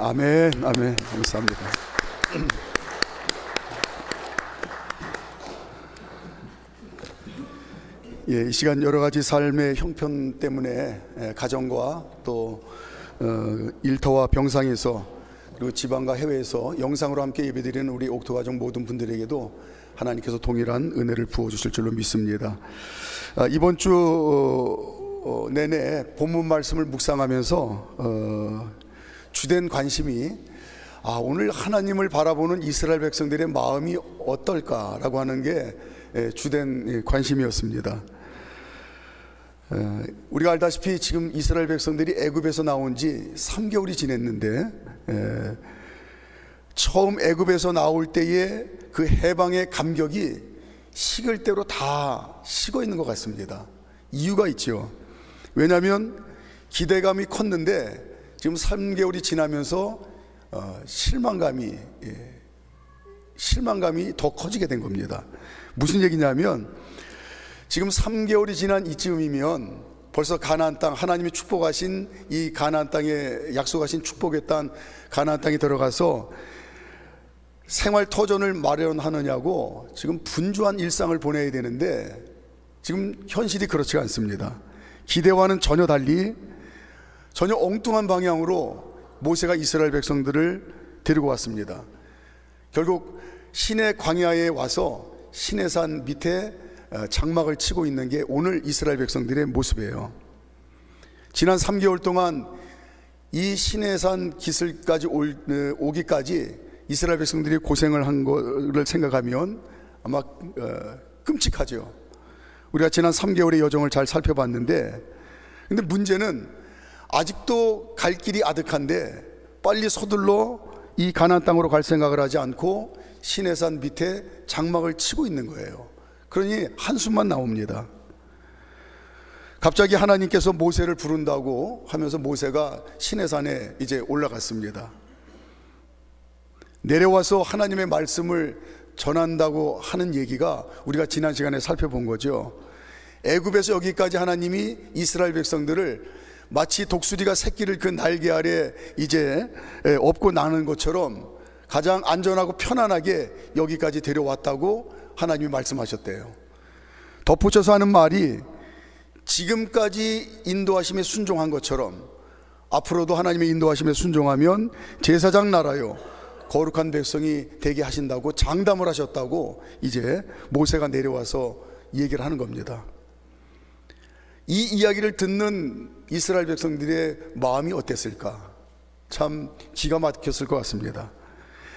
아멘, 아멘. 감사합니다. 이 시간 여러 가지 삶의 형편 때문에 가정과 또 일터와 병상에서 그리고 지방과 해외에서 영상으로 함께 예배드리는 우리 옥토가족 모든 분들에게도 하나님께서 동일한 은혜를 부어주실 줄로 믿습니다. 이번 주 내내 본문 말씀을 묵상하면서 주된 관심이 오늘 하나님을 바라보는 이스라엘 백성들의 마음이 어떨까라고 하는 게 주된 관심이었습니다. 우리가 알다시피 지금 이스라엘 백성들이 애굽에서 나온 지 3개월이 지냈는데 처음 애굽에서 나올 때의 그 해방의 감격이 식을 대로 다 식어 있는 것 같습니다. 이유가 있죠. 왜냐하면 기대감이 컸는데 지금 3개월이 지나면서 실망감이 더 커지게 된 겁니다. 무슨 얘기냐면 지금 3개월이 지난 이쯤이면 벌써 가나안 땅, 하나님이 축복하신 이 가나안 땅에 약속하신 축복의 땅 가나안 땅에 들어가서 생활 터전을 마련하느냐고 지금 분주한 일상을 보내야 되는데 지금 현실이 그렇지가 않습니다. 기대와는 전혀 달리 전혀 엉뚱한 방향으로 모세가 이스라엘 백성들을 데리고 왔습니다. 결국 시내 광야에 와서 시내산 밑에 장막을 치고 있는 게 오늘 이스라엘 백성들의 모습이에요. 지난 3개월 동안 이 시내산 기슭까지 오기까지 이스라엘 백성들이 고생을 한 것을 생각하면 아마 끔찍하죠. 우리가 지난 3개월의 여정을 잘 살펴봤는데, 근데 문제는 아직도 갈 길이 아득한데 빨리 서둘러 이 가나안 땅으로 갈 생각을 하지 않고 시내산 밑에 장막을 치고 있는 거예요. 그러니 한숨만 나옵니다. 갑자기 하나님께서 모세를 부른다고 하면서 모세가 시내산에 이제 올라갔습니다. 내려와서 하나님의 말씀을 전한다고 하는 얘기가 우리가 지난 시간에 살펴본 거죠. 애굽에서 여기까지 하나님이 이스라엘 백성들을 마치 독수리가 새끼를 그 날개 아래 이제 업고 나는 것처럼 가장 안전하고 편안하게 여기까지 데려왔다고 하나님이 말씀하셨대요. 덧붙여서 하는 말이 지금까지 인도하심에 순종한 것처럼 앞으로도 하나님의 인도하심에 순종하면 제사장 나라요 거룩한 백성이 되게 하신다고 장담을 하셨다고 이제 모세가 내려와서 얘기를 하는 겁니다. 이 이야기를 듣는 이스라엘 백성들의 마음이 어땠을까? 참 기가 막혔을 것 같습니다.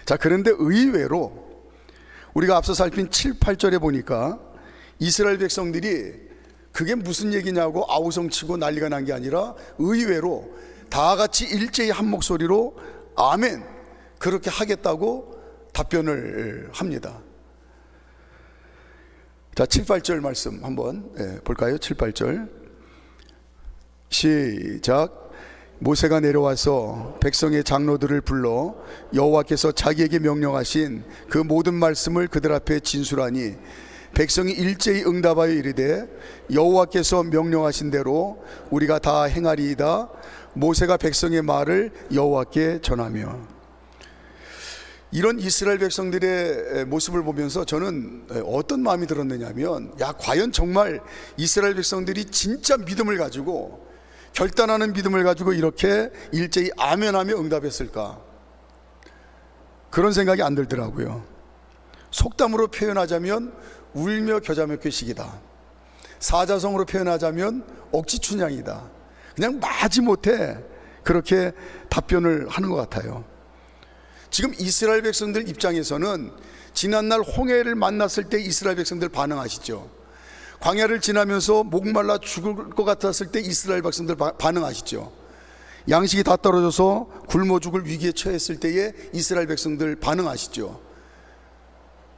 자, 그런데 의외로 우리가 앞서 살핀 7, 8절에 보니까 이스라엘 백성들이 그게 무슨 얘기냐고 아우성치고 난리가 난 게 아니라 의외로 다 같이 일제히 한 목소리로 아멘, 그렇게 하겠다고 답변을 합니다. 자, 7, 8절 말씀 한번 볼까요? 7, 8절 시작. 모세가 내려와서 백성의 장로들을 불러 여호와께서 자기에게 명령하신 그 모든 말씀을 그들 앞에 진술하니 백성이 일제히 응답하여 이르되 여호와께서 명령하신 대로 우리가 다 행하리이다. 모세가 백성의 말을 여호와께 전하며. 이런 이스라엘 백성들의 모습을 보면서 저는 어떤 마음이 들었느냐면, 과연 정말 이스라엘 백성들이 진짜 믿음을 가지고, 결단하는 믿음을 가지고 이렇게 일제히 아멘하며 응답했을까? 그런 생각이 안 들더라고요. 속담으로 표현하자면 울며 겨자 먹기 식이다. 사자성어로 표현하자면 억지 춘향이다. 그냥 마지못해 그렇게 답변을 하는 것 같아요. 지금 이스라엘 백성들 입장에서는 지난날 홍해를 만났을 때 이스라엘 백성들 반응하시죠. 광야를 지나면서 목말라 죽을 것 같았을 때 이스라엘 백성들 반응하시죠. 양식이 다 떨어져서 굶어 죽을 위기에 처했을 때에 이스라엘 백성들 반응하시죠.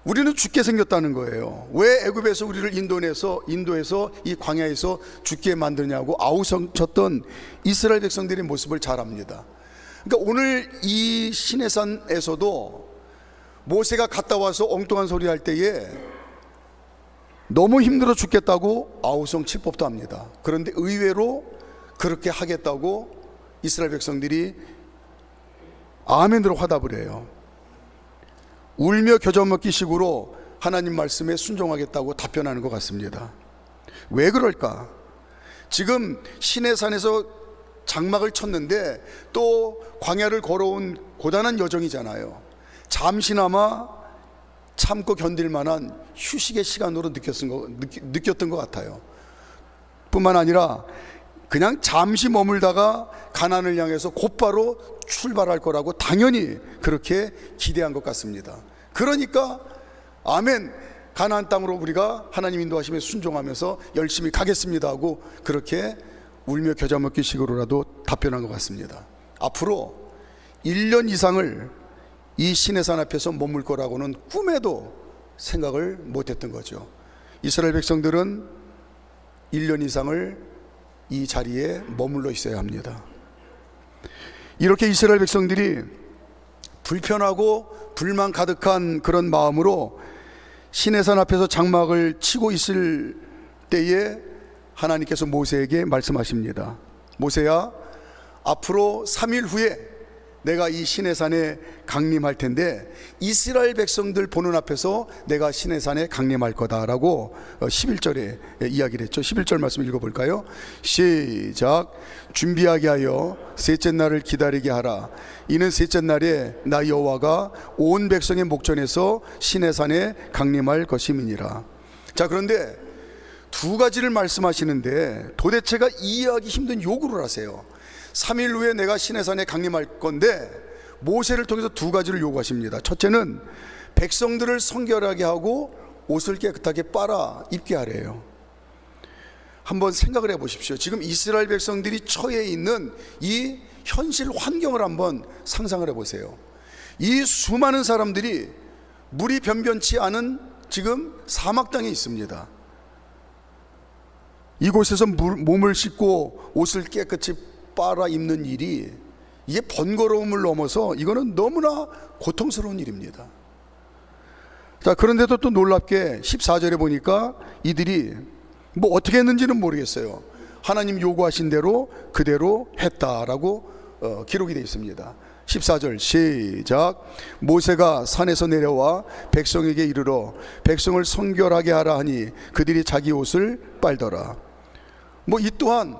우리는 죽게 생겼다는 거예요. 왜 애굽에서 우리를 인도해서 이 광야에서 죽게 만드냐고 아우성쳤던 이스라엘 백성들의 모습을 잘 압니다. 그러니까 오늘 이 시내산에서도 모세가 갔다 와서 엉뚱한 소리 할 때에 너무 힘들어 죽겠다고 아우성 칠 법도 합니다. 그런데 의외로 그렇게 하겠다고 이스라엘 백성들이 아멘으로 화답을 해요. 울며 겨자 먹기 식으로 하나님 말씀에 순종하겠다고 답변하는 것 같습니다. 왜 그럴까? 지금 시내산에서 장막을 쳤는데 또 광야를 걸어온 고단한 여정이잖아요. 잠시나마 참고 견딜 만한 휴식의 시간으로 느꼈던 것 같아요. 뿐만 아니라 그냥 잠시 머물다가 가나안을 향해서 곧바로 출발할 거라고 당연히 그렇게 기대한 것 같습니다. 그러니까 아멘, 가나안 땅으로 우리가 하나님 인도하심에 순종하면서 열심히 가겠습니다 하고 그렇게 울며 겨자 먹기 식으로라도 답변한 것 같습니다. 앞으로 1년 이상을 이 시내산 앞에서 머물 거라고는 꿈에도 생각을 못했던 거죠. 이스라엘 백성들은 1년 이상을 이 자리에 머물러 있어야 합니다. 이렇게 이스라엘 백성들이 불편하고 불만 가득한 그런 마음으로 시내산 앞에서 장막을 치고 있을 때에 하나님께서 모세에게 말씀하십니다. 모세야, 앞으로 3일 후에 내가 이 시내산에 강림할 텐데 이스라엘 백성들 보는 앞에서 내가 시내산에 강림할 거다라고 11절에 이야기를 했죠. 11절 말씀 읽어볼까요? 시작. 준비하게 하여 셋째 날을 기다리게 하라. 이는 셋째 날에 나 여호와가 온 백성의 목전에서 시내산에 강림할 것임이니라. 자, 그런데 두 가지를 말씀하시는데 도대체가 이해하기 힘든 요구를 하세요. 3일 후에 내가 시내산에 강림할 건데 모세를 통해서 두 가지를 요구하십니다. 첫째는 백성들을 성결하게 하고 옷을 깨끗하게 빨아 입게 하래요. 한번 생각을 해보십시오. 지금 이스라엘 백성들이 처해 있는 이 현실 환경을 한번 상상을 해보세요. 이 수많은 사람들이 물이 변변치 않은 지금 사막 땅에 있습니다. 이곳에서 몸을 씻고 옷을 깨끗이 빨아 입는 일이 이게 번거로움을 넘어서 이거는 너무나 고통스러운 일입니다. 자, 그런데도 또 놀랍게 14절에 보니까 이들이 뭐 어떻게 했는지는 모르겠어요. 하나님 요구하신 대로 그대로 했다라고 기록이 되어 있습니다. 14절 시작. 모세가 산에서 내려와 백성에게 이르러 백성을 성결하게 하라 하니 그들이 자기 옷을 빨더라. 뭐 이 또한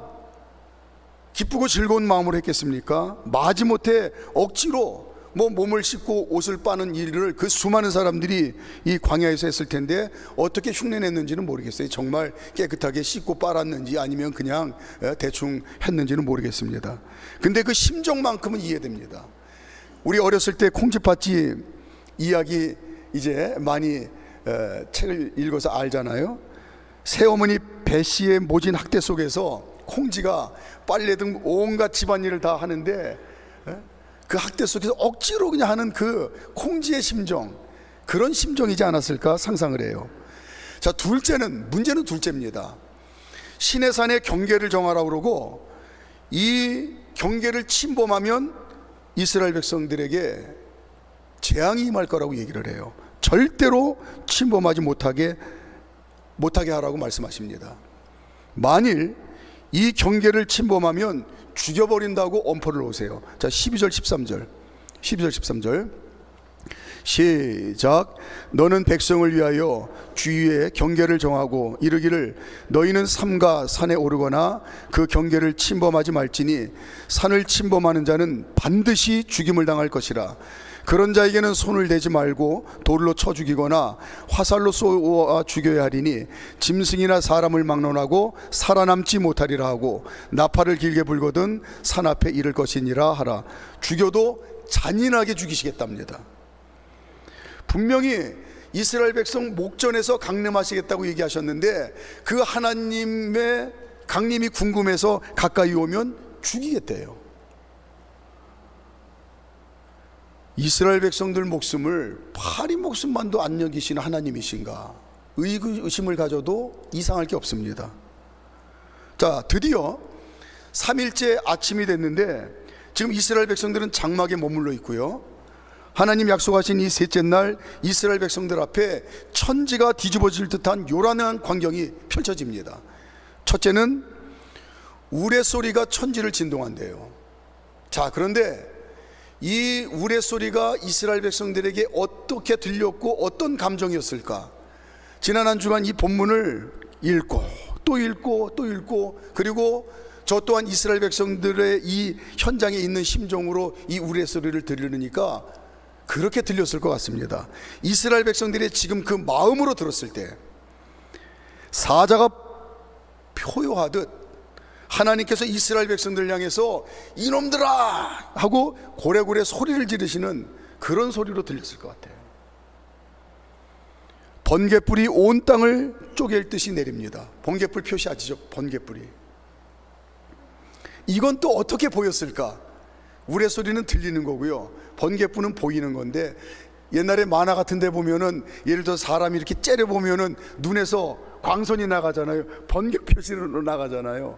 기쁘고 즐거운 마음으로 했겠습니까? 마지못해 억지로 뭐 몸을 씻고 옷을 빠는 일을 그 수많은 사람들이 이 광야에서 했을 텐데 어떻게 흉내냈는지는 모르겠어요. 정말 깨끗하게 씻고 빨았는지 아니면 그냥 대충 했는지는 모르겠습니다. 근데 그 심정만큼은 이해됩니다. 우리 어렸을 때 콩쥐팥집 이야기 이제 많이 책을 읽어서 알잖아요. 새어머니 배씨의 모진 학대 속에서 콩쥐가 빨래 등 온갖 집안일을 다 하는데 그 학대 속에서 억지로 그냥 하는 그 콩쥐의 심정, 그런 심정이지 않았을까 상상을 해요. 자, 문제는 둘째입니다. 시내산의 경계를 정하라고 그러고 이 경계를 침범하면 이스라엘 백성들에게 재앙이 임할 거라고 얘기를 해요. 절대로 침범하지 못하게 하라고 말씀하십니다. 만일 이 경계를 침범하면 죽여버린다고 엄포를 놓으세요. 자, 12절 13절 시작. 너는 백성을 위하여 주위에 경계를 정하고 이르기를 너희는 삼가 산에 오르거나 그 경계를 침범하지 말지니 산을 침범하는 자는 반드시 죽임을 당할 것이라. 그런 자에게는 손을 대지 말고 돌로 쳐 죽이거나 화살로 쏘아 죽여야 하리니 짐승이나 사람을 막론하고 살아남지 못하리라 하고 나팔을 길게 불거든 산 앞에 이를 것이니라 하라. 죽여도 잔인하게 죽이시겠답니다. 분명히 이스라엘 백성 목전에서 강림하시겠다고 얘기하셨는데 그 하나님의 강림이 궁금해서 가까이 오면 죽이겠대요. 이스라엘 백성들 목숨을 파리 목숨만도 안 여기시는 하나님이신가? 의심을 가져도 이상할 게 없습니다. 자, 드디어 3일째 아침이 됐는데 지금 이스라엘 백성들은 장막에 머물러 있고요. 하나님 약속하신 이 셋째 날 이스라엘 백성들 앞에 천지가 뒤집어질 듯한 요란한 광경이 펼쳐집니다. 첫째는 우레소리가 천지를 진동한대요. 자, 그런데 이 우레소리가 이스라엘 백성들에게 어떻게 들렸고 어떤 감정이었을까? 지난 한 주간 이 본문을 읽고 또 읽고 또 읽고, 그리고 저 또한 이스라엘 백성들의 이 현장에 있는 심정으로 이 우레소리를 들으니까 그렇게 들렸을 것 같습니다. 이스라엘 백성들이 지금 그 마음으로 들었을 때 사자가 표효하듯 하나님께서 이스라엘 백성들을 향해서 이놈들아 하고 고래고래 소리를 지르시는 그런 소리로 들렸을 것 같아요. 번개불이 온 땅을 쪼갤 듯이 내립니다. 번개불 표시 아시죠? 번개불이. 이건 또 어떻게 보였을까? 우레소리는 들리는 거고요, 번개불은 보이는 건데, 옛날에 만화 같은 데 보면은 예를 들어 사람이 이렇게 째려 보면은 눈에서 광선이 나가잖아요. 번개 표시로 나가잖아요.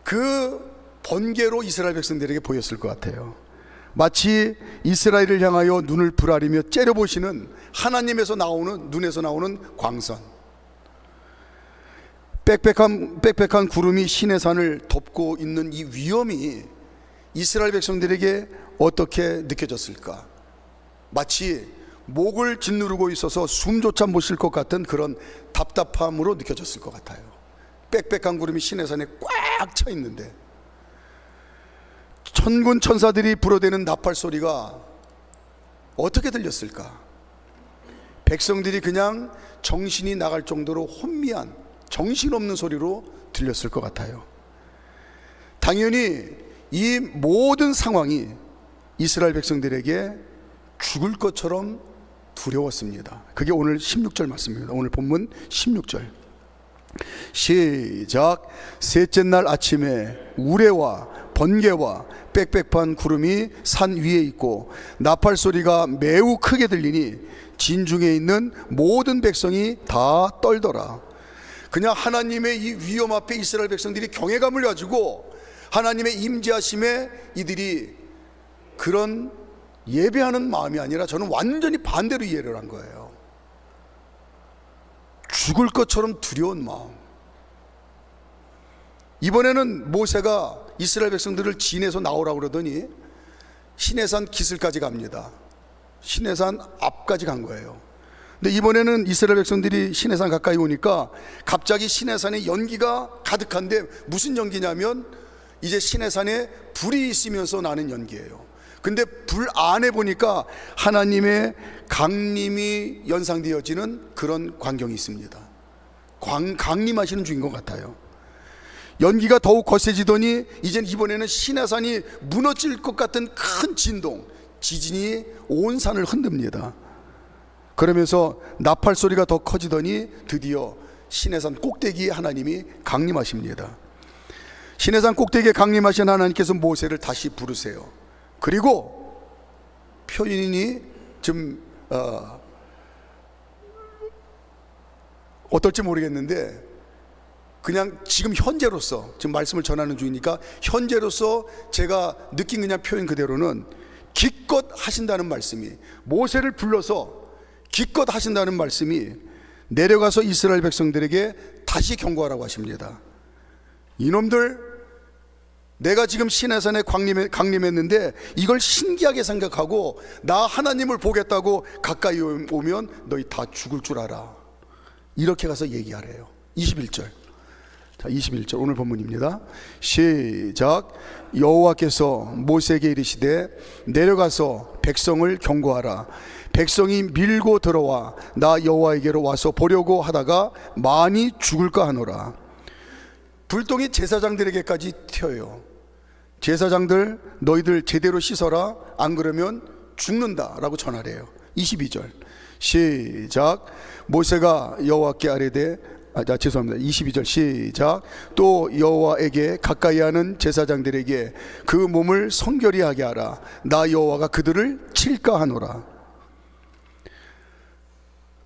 그 번개로 이스라엘 백성들에게 보였을 것 같아요. 마치 이스라엘을 향하여 눈을 부라리며 째려보시는 하나님에서 나오는, 눈에서 나오는 광선. 빽빽한 구름이 시내산을 덮고 있는 이 위험이 이스라엘 백성들에게 어떻게 느껴졌을까? 마치 목을 짓누르고 있어서 숨조차 못 쉴 것 같은 그런 답답함으로 느껴졌을 것 같아요. 빽빽한 구름이 시내산에 꽉 차 있는데 천군 천사들이 불어대는 나팔 소리가 어떻게 들렸을까? 백성들이 그냥 정신이 나갈 정도로 혼미한 정신없는 소리로 들렸을 것 같아요. 당연히 이 모든 상황이 이스라엘 백성들에게 죽을 것처럼 두려웠습니다. 그게 오늘 16절 말씀입니다. 오늘 본문 16절 시작. 셋째 날 아침에 우레와 번개와 빽빽한 구름이 산 위에 있고 나팔 소리가 매우 크게 들리니 진중에 있는 모든 백성이 다 떨더라. 그냥 하나님의 이 위험 앞에 이스라엘 백성들이 경외감을 가지고 하나님의 임재하심에 이들이 그런 예배하는 마음이 아니라 저는 완전히 반대로 이해를 한 거예요. 죽을 것처럼 두려운 마음. 이번에는 모세가 이스라엘 백성들을 진에서 나오라고 그러더니 시내산 기슭까지 갑니다. 시내산 앞까지 간 거예요. 근데 이번에는 이스라엘 백성들이 시내산 가까이 오니까 갑자기 시내산에 연기가 가득한데, 무슨 연기냐면 이제 시내산에 불이 있으면서 나는 연기예요. 근데 불 안에 보니까 하나님의 강림이 연상되어지는 그런 광경이 있습니다. 강림하시는 중인 것 같아요. 연기가 더욱 거세지더니 이번에는 시내산이 무너질 것 같은 큰 진동, 지진이 온 산을 흔듭니다. 그러면서 나팔 소리가 더 커지더니 드디어 시내산 꼭대기에 하나님이 강림하십니다. 시내산 꼭대기에 강림하신 하나님께서 모세를 다시 부르세요. 그리고 표현이 좀 어떨지 모르겠는데, 그냥 지금 현재로서 지금 말씀을 전하는 중이니까 현재로서 제가 느낀 그냥 표현 그대로는 기껏 하신다는 말씀이, 모세를 불러서 기껏 하신다는 말씀이 내려가서 이스라엘 백성들에게 다시 경고하라고 하십니다. 이놈들, 내가 지금 시내산에 강림했는데 이걸 신기하게 생각하고 나 하나님을 보겠다고 가까이 오면 너희 다 죽을 줄 알아. 이렇게 가서 얘기하래요. 21절. 자, 21절 오늘 본문입니다. 시작. 여호와께서 모세에게 이르시되 내려가서 백성을 경고하라. 백성이 밀고 들어와 나 여호와에게로 와서 보려고 하다가 많이 죽을까 하노라. 불똥이 제사장들에게까지 튀어요. 제사장들, 너희들 제대로 씻어라, 안 그러면 죽는다 라고 전하래요. 22절 시작. 모세가 여호와께 아뢰되 죄송합니다. 22절 시작. 또 여호와에게 가까이 하는 제사장들에게 그 몸을 성결히 하게 하라. 나 여호와가 그들을 칠까 하노라.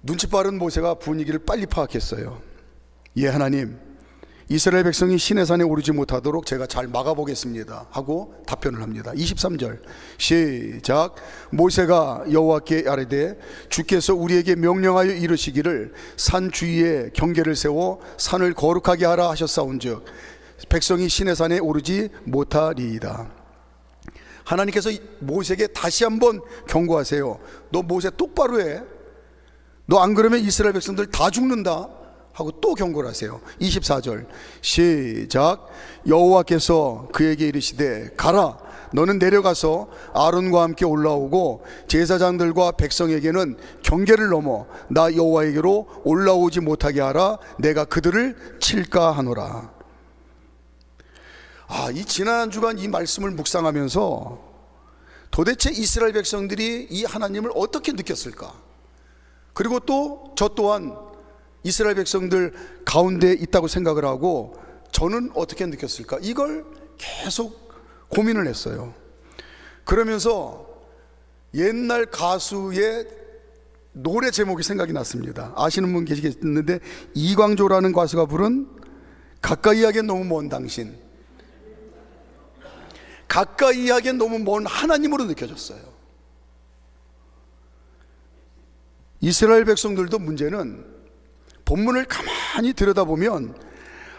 눈치 빠른 모세가 분위기를 빨리 파악했어요. 예, 하나님, 이스라엘 백성이 시내산에 오르지 못하도록 제가 잘 막아보겠습니다 하고 답변을 합니다. 23절 시작. 모세가 여호와께 아뢰되 주께서 우리에게 명령하여 이르시기를 산 주위에 경계를 세워 산을 거룩하게 하라 하셨사온즉 백성이 시내산에 오르지 못하리이다. 하나님께서 모세에게 다시 한번 경고하세요. 너 모세 똑바로 해. 너 안 그러면 이스라엘 백성들 다 죽는다 하고 또 경고를 하세요. 24절 시작. 여호와께서 그에게 이르시되 가라, 너는 내려가서 아론과 함께 올라오고 제사장들과 백성에게는 경계를 넘어 나 여호와에게로 올라오지 못하게 하라. 내가 그들을 칠까 하노라. 이 지난 한 주간 이 말씀을 묵상하면서 도대체 이스라엘 백성들이 이 하나님을 어떻게 느꼈을까? 그리고 또 저 또한 이스라엘 백성들 가운데 있다고 생각을 하고 저는 어떻게 느꼈을까? 이걸 계속 고민을 했어요. 그러면서 옛날 가수의 노래 제목이 생각이 났습니다. 아시는 분 계시겠는데 이광조라는 가수가 부른 가까이 하기엔 너무 먼 당신. 가까이 하기엔 너무 먼 하나님으로 느껴졌어요. 이스라엘 백성들도 문제는 본문을 가만히 들여다보면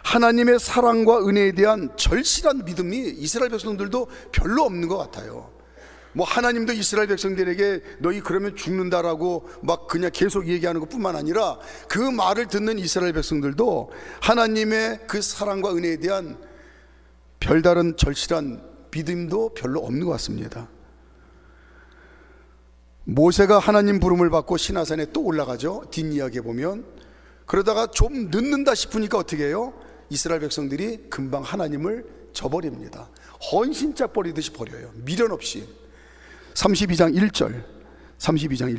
하나님의 사랑과 은혜에 대한 절실한 믿음이 이스라엘 백성들도 별로 없는 것 같아요. 뭐 하나님도 이스라엘 백성들에게 너희 그러면 죽는다라고 막 그냥 계속 얘기하는 것뿐만 아니라 그 말을 듣는 이스라엘 백성들도 하나님의 그 사랑과 은혜에 대한 별다른 절실한 믿음도 별로 없는 것 같습니다. 모세가 하나님 부름을 받고 시나산에 또 올라가죠. 뒷이야기에 보면. 그러다가 좀 늦는다 싶으니까 어떻게 해요? 이스라엘 백성들이 금방 하나님을 저버립니다. 헌신짝 버리듯이 버려요. 미련 없이. 32장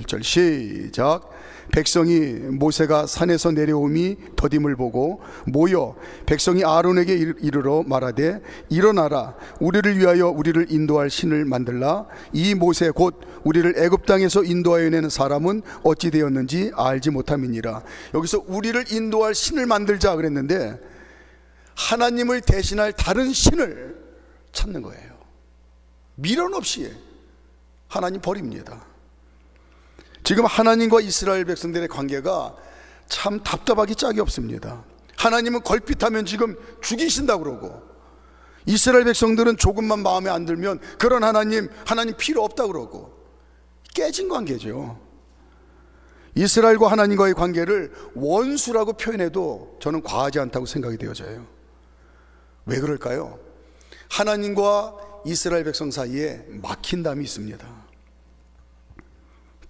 1절 시작. 백성이 모세가 산에서 내려옴이 더딤을 보고 모여 백성이 아론에게 이르러 말하되 일어나라, 우리를 위하여 우리를 인도할 신을 만들라. 이 모세 곧 우리를 애굽 땅에서 인도하여 내는 사람은 어찌 되었는지 알지 못함이니라. 여기서 우리를 인도할 신을 만들자 그랬는데 하나님을 대신할 다른 신을 찾는 거예요. 미련 없이 하나님 버립니다. 지금 하나님과 이스라엘 백성들의 관계가 참 답답하기 짝이 없습니다. 하나님은 걸핏하면 지금 죽이신다고 그러고 이스라엘 백성들은 조금만 마음에 안 들면 그런 하나님 필요 없다고 그러고 깨진 관계죠. 이스라엘과 하나님과의 관계를 원수라고 표현해도 저는 과하지 않다고 생각이 되어져요. 왜 그럴까요? 하나님과 이스라엘 백성 사이에 막힌 담이 있습니다.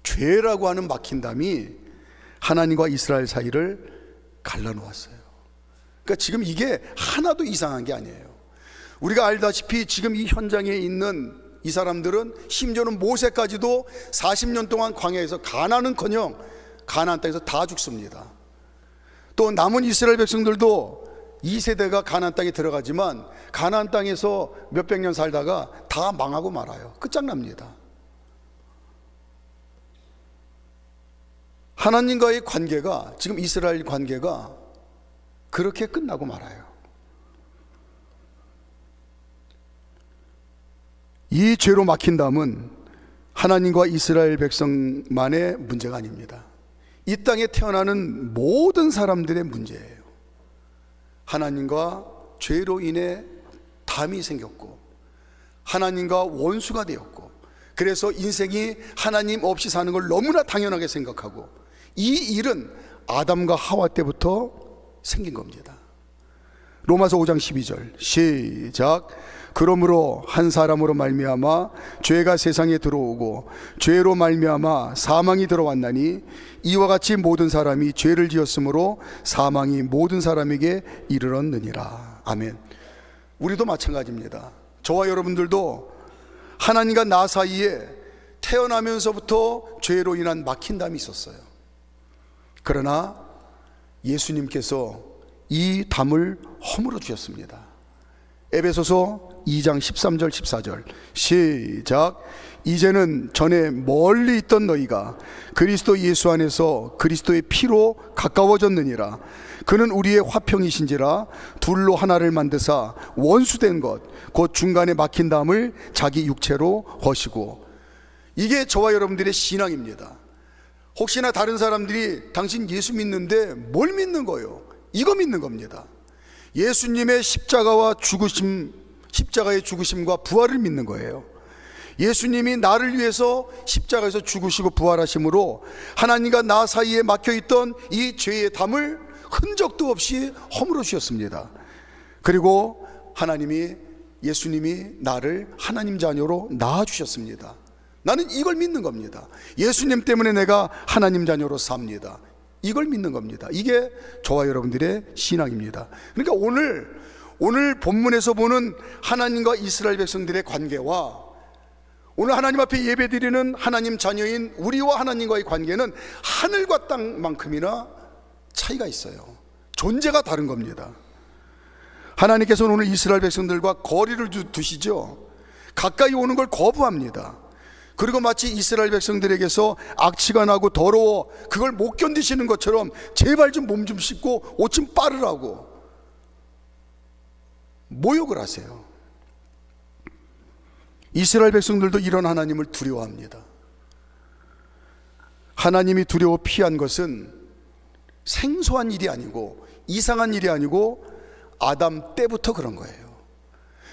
죄라고 하는 막힌 담이 하나님과 이스라엘 사이를 갈라놓았어요. 그러니까 지금 이게 하나도 이상한 게 아니에요. 우리가 알다시피 지금 이 현장에 있는 이 사람들은 심지어는 모세까지도 40년 동안 광야에서 가나는커녕 가나안 땅에서 다 죽습니다. 또 남은 이스라엘 백성들도 2세대가 가나안 땅에 들어가지만 가나안 땅에서 몇백 년 살다가 다 망하고 말아요. 끝장납니다. 하나님과의 관계가 지금 이스라엘 관계가 그렇게 끝나고 말아요. 이 죄로 막힌 담은 하나님과 이스라엘 백성만의 문제가 아닙니다. 이 땅에 태어나는 모든 사람들의 문제예요. 하나님과 죄로 인해 담이 생겼고 하나님과 원수가 되었고 그래서 인생이 하나님 없이 사는 걸 너무나 당연하게 생각하고 이 일은 아담과 하와 때부터 생긴 겁니다. 로마서 5장 12절 시작. 그러므로 한 사람으로 말미암아 죄가 세상에 들어오고 죄로 말미암아 사망이 들어왔나니 이와 같이 모든 사람이 죄를 지었으므로 사망이 모든 사람에게 이르렀느니라. 아멘. 우리도 마찬가지입니다. 저와 여러분들도 하나님과 나 사이에 태어나면서부터 죄로 인한 막힌 담이 있었어요. 그러나 예수님께서 이 담을 허물어 주셨습니다. 에베소서 2장 13절 14절 시작. 이제는 전에 멀리 있던 너희가 그리스도 예수 안에서 그리스도의 피로 가까워졌느니라. 그는 우리의 화평이신지라 둘로 하나를 만드사 원수된 것 곧 중간에 막힌 담을 자기 육체로 허시고. 이게 저와 여러분들의 신앙입니다. 혹시나 다른 사람들이 당신 예수 믿는데 뭘 믿는 거예요? 이거 믿는 겁니다. 예수님의 십자가의 죽으심과 부활을 믿는 거예요. 예수님이 나를 위해서 십자가에서 죽으시고 부활하심으로 하나님과 나 사이에 막혀있던 이 죄의 담을 흔적도 없이 허물어 주셨습니다. 그리고 예수님이 나를 하나님 자녀로 낳아주셨습니다. 나는 이걸 믿는 겁니다. 예수님 때문에 내가 하나님 자녀로 삽니다. 이걸 믿는 겁니다. 이게 저와 여러분들의 신앙입니다. 그러니까 오늘 본문에서 보는 하나님과 이스라엘 백성들의 관계와 오늘 하나님 앞에 예배드리는 하나님 자녀인 우리와 하나님과의 관계는 하늘과 땅만큼이나 차이가 있어요. 존재가 다른 겁니다. 하나님께서는 오늘 이스라엘 백성들과 거리를 두시죠. 가까이 오는 걸 거부합니다. 그리고 마치 이스라엘 백성들에게서 악취가 나고 더러워 그걸 못 견디시는 것처럼 제발 좀 몸 좀 씻고 옷 좀 빨으라고 모욕을 하세요. 이스라엘 백성들도 이런 하나님을 두려워합니다. 하나님이 두려워 피한 것은 생소한 일이 아니고 이상한 일이 아니고 아담 때부터 그런 거예요.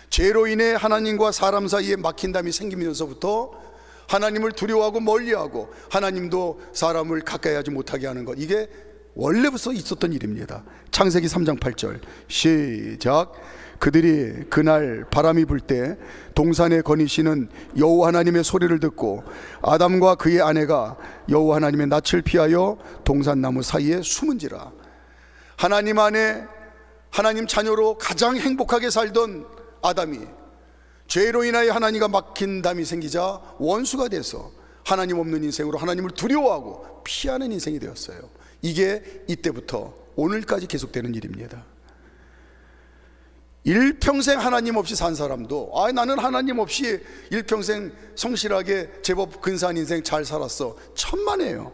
죄로 인해 하나님과 사람 사이에 막힌담이 생기면서부터 하나님을 두려워하고 멀리하고 하나님도 사람을 가까이 하지 못하게 하는 것, 이게 원래부터 있었던 일입니다. 창세기 3장 8절 시작. 그들이 그날 바람이 불 때 동산에 거니시는 여호와 하나님의 소리를 듣고 아담과 그의 아내가 여호와 하나님의 낯을 피하여 동산나무 사이에 숨은지라. 하나님 안에 하나님 자녀로 가장 행복하게 살던 아담이 죄로 인하여 하나님과 막힌 담이 생기자 원수가 돼서 하나님 없는 인생으로 하나님을 두려워하고 피하는 인생이 되었어요. 이게 이때부터 오늘까지 계속되는 일입니다. 일평생 하나님 없이 산 사람도 나는 하나님 없이 일평생 성실하게 제법 근사한 인생 잘 살았어, 천만에요.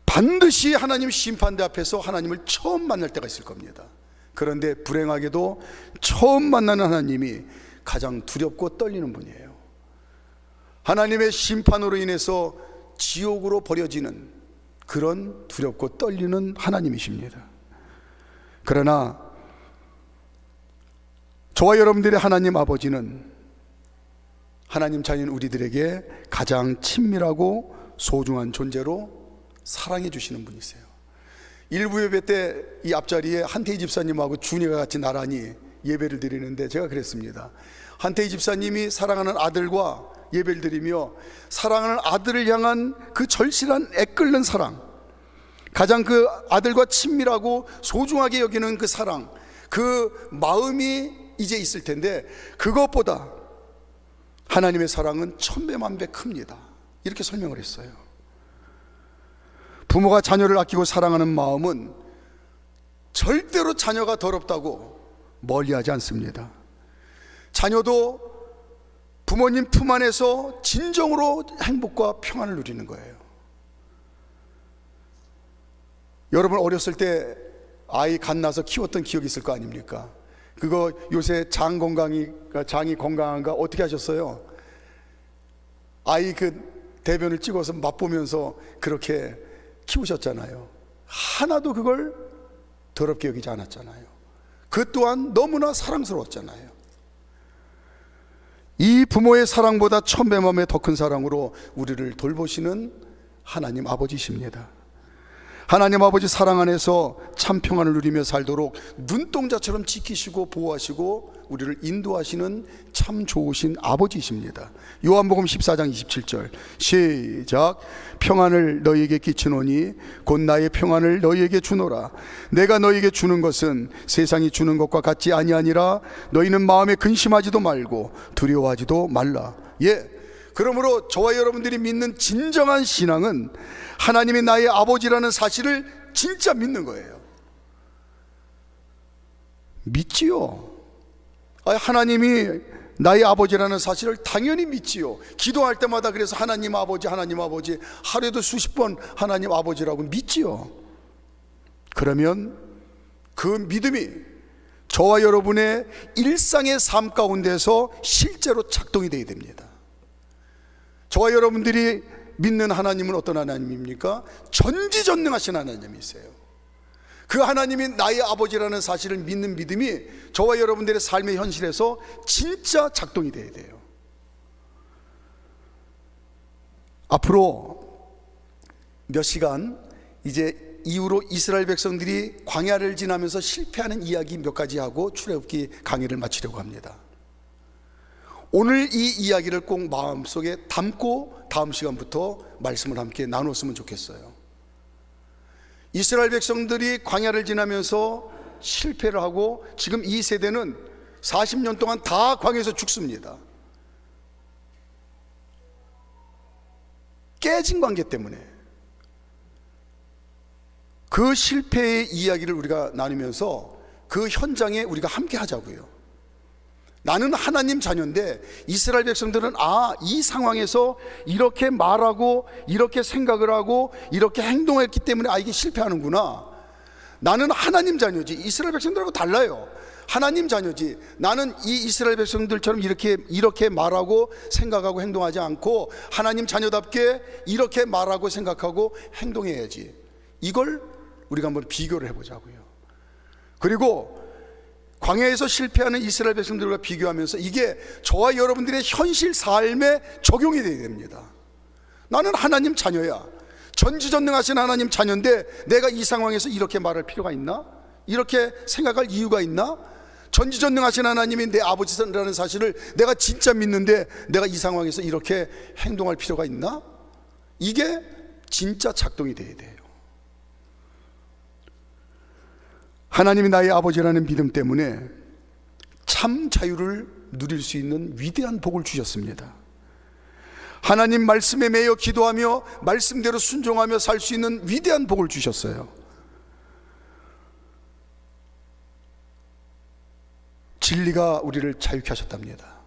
반드시 하나님 심판대 앞에서 하나님을 처음 만날 때가 있을 겁니다. 그런데 불행하게도 처음 만나는 하나님이 가장 두렵고 떨리는 분이에요. 하나님의 심판으로 인해서 지옥으로 버려지는 그런 두렵고 떨리는 하나님이십니다. 그러나 저와 여러분들의 하나님 아버지는 하나님 자녀인 우리들에게 가장 친밀하고 소중한 존재로 사랑해 주시는 분이세요. 일부 예배 때 이 앞자리에 한태희 집사님하고 준이가 같이 나란히 예배를 드리는데 제가 그랬습니다. 한태희 집사님이 사랑하는 아들과 예배를 드리며 사랑하는 아들을 향한 그 절실한 애끓는 사랑, 가장 그 아들과 친밀하고 소중하게 여기는 그 사랑, 그 마음이 이제 있을 텐데 그것보다 하나님의 사랑은 천배만배 큽니다. 이렇게 설명을 했어요. 부모가 자녀를 아끼고 사랑하는 마음은 절대로 자녀가 더럽다고 멀리하지 않습니다. 자녀도 부모님 품 안에서 진정으로 행복과 평안을 누리는 거예요. 여러분 어렸을 때 아이 갓 나서 키웠던 기억이 있을 거 아닙니까? 그거 요새 장이 건강한가 어떻게 하셨어요? 아이 그 대변을 찍어서 맛보면서 그렇게 키우셨잖아요. 하나도 그걸 더럽게 여기지 않았잖아요. 그 또한 너무나 사랑스러웠잖아요. 이 부모의 사랑보다 천배만배 더 큰 사랑으로 우리를 돌보시는 하나님 아버지십니다. 하나님 아버지 사랑 안에서 참 평안을 누리며 살도록 눈동자처럼 지키시고 보호하시고 우리를 인도하시는 참 좋으신 아버지이십니다. 요한복음 14장 27절 시작. 평안을 너희에게 끼치노니 곧 나의 평안을 너희에게 주노라. 내가 너희에게 주는 것은 세상이 주는 것과 같지 아니하니라. 너희는 마음에 근심하지도 말고 두려워하지도 말라. 그러므로 저와 여러분들이 믿는 진정한 신앙은 하나님이 나의 아버지라는 사실을 진짜 믿는 거예요. 믿지요. 하나님이 나의 아버지라는 사실을 당연히 믿지요. 기도할 때마다 그래서 하나님 아버지 하루에도 수십 번 하나님 아버지라고 믿지요. 그러면 그 믿음이 저와 여러분의 일상의 삶 가운데서 실제로 작동이 되어야 됩니다. 저와 여러분들이 믿는 하나님은 어떤 하나님입니까? 전지전능하신 하나님이세요. 그 하나님이 나의 아버지라는 사실을 믿는 믿음이 저와 여러분들의 삶의 현실에서 진짜 작동이 돼야 돼요. 앞으로 몇 시간 이제 이후로 이스라엘 백성들이 광야를 지나면서 실패하는 이야기 몇 가지 하고 출애굽기 강의를 마치려고 합니다. 오늘 이 이야기를 꼭 마음속에 담고 다음 시간부터 말씀을 함께 나눴으면 좋겠어요. 이스라엘 백성들이 광야를 지나면서 실패를 하고 지금 이 세대는 40년 동안 다 광야에서 죽습니다. 깨진 관계 때문에. 그 실패의 이야기를 우리가 나누면서 그 현장에 우리가 함께 하자고요. 나는 하나님 자녀인데 이스라엘 백성들은 이 상황에서 이렇게 말하고 이렇게 생각을 하고 이렇게 행동했기 때문에 이게 실패하는구나. 나는 하나님 자녀지. 이스라엘 백성들하고 달라요. 하나님 자녀지. 나는 이 이스라엘 백성들처럼 이렇게 말하고 생각하고 행동하지 않고 하나님 자녀답게 이렇게 말하고 생각하고 행동해야지. 이걸 우리가 한번 비교를 해보자고요. 그리고 광야에서 실패하는 이스라엘 백성들과 비교하면서 이게 저와 여러분들의 현실 삶에 적용이 되어야 됩니다. 나는 하나님 자녀야. 전지전능하신 하나님 자녀인데 내가 이 상황에서 이렇게 말할 필요가 있나? 이렇게 생각할 이유가 있나? 전지전능하신 하나님이 내 아버지라는 사실을 내가 진짜 믿는데 내가 이 상황에서 이렇게 행동할 필요가 있나? 이게 진짜 작동이 돼야 돼요. 하나님이 나의 아버지라는 믿음 때문에 참 자유를 누릴 수 있는 위대한 복을 주셨습니다. 하나님 말씀에 매여 기도하며 말씀대로 순종하며 살 수 있는 위대한 복을 주셨어요. 진리가 우리를 자유케 하셨답니다.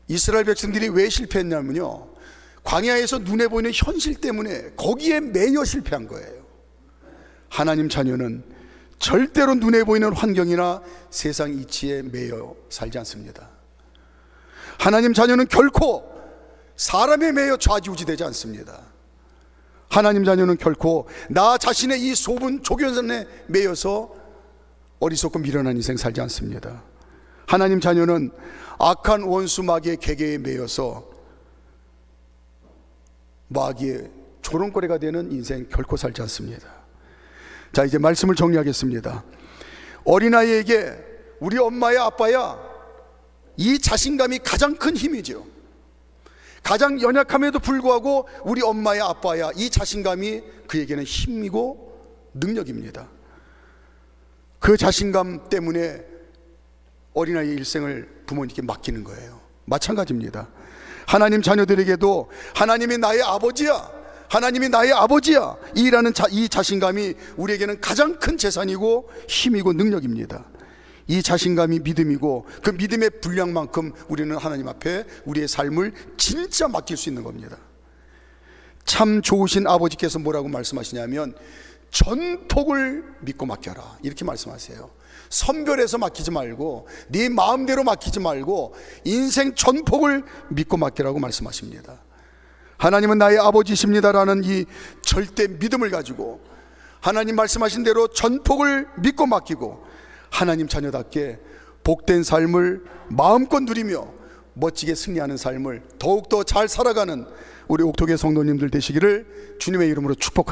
이스라엘 백성들이 왜 실패했냐면요, 광야에서 눈에 보이는 현실 때문에 거기에 매여 실패한 거예요. 하나님 자녀는 절대로 눈에 보이는 환경이나 세상 이치에 매여 살지 않습니다. 하나님 자녀는 결코 사람에 매여 좌지우지되지 않습니다. 하나님 자녀는 결코 나 자신의 이 소분 조견선에 매여서 어리석고 미련한 인생 살지 않습니다. 하나님 자녀는 악한 원수 마귀의 계계에 매여서 마귀의 조롱거리가 되는 인생 결코 살지 않습니다. 자, 이제 말씀을 정리하겠습니다. 어린아이에게 우리 엄마야 아빠야, 이 자신감이 가장 큰 힘이죠. 가장 연약함에도 불구하고 우리 엄마야 아빠야, 이 자신감이 그에게는 힘이고 능력입니다. 그 자신감 때문에 어린아이의 일생을 부모님께 맡기는 거예요. 마찬가지입니다. 하나님 자녀들에게도 하나님이 나의 아버지야, 하나님이 나의 아버지야, 이 자신감이 우리에게는 가장 큰 재산이고 힘이고 능력입니다. 이 자신감이 믿음이고 그 믿음의 분량만큼 우리는 하나님 앞에 우리의 삶을 진짜 맡길 수 있는 겁니다. 참 좋으신 아버지께서 뭐라고 말씀하시냐면 전폭을 믿고 맡겨라, 이렇게 말씀하세요. 선별해서 맡기지 말고 네 마음대로 맡기지 말고 인생 전폭을 믿고 맡기라고 말씀하십니다. 하나님은 나의 아버지십니다라는 이 절대 믿음을 가지고 하나님 말씀하신 대로 전폭을 믿고 맡기고 하나님 자녀답게 복된 삶을 마음껏 누리며 멋지게 승리하는 삶을 더욱더 잘 살아가는 우리 옥토계 성도님들 되시기를 주님의 이름으로 축복합니다.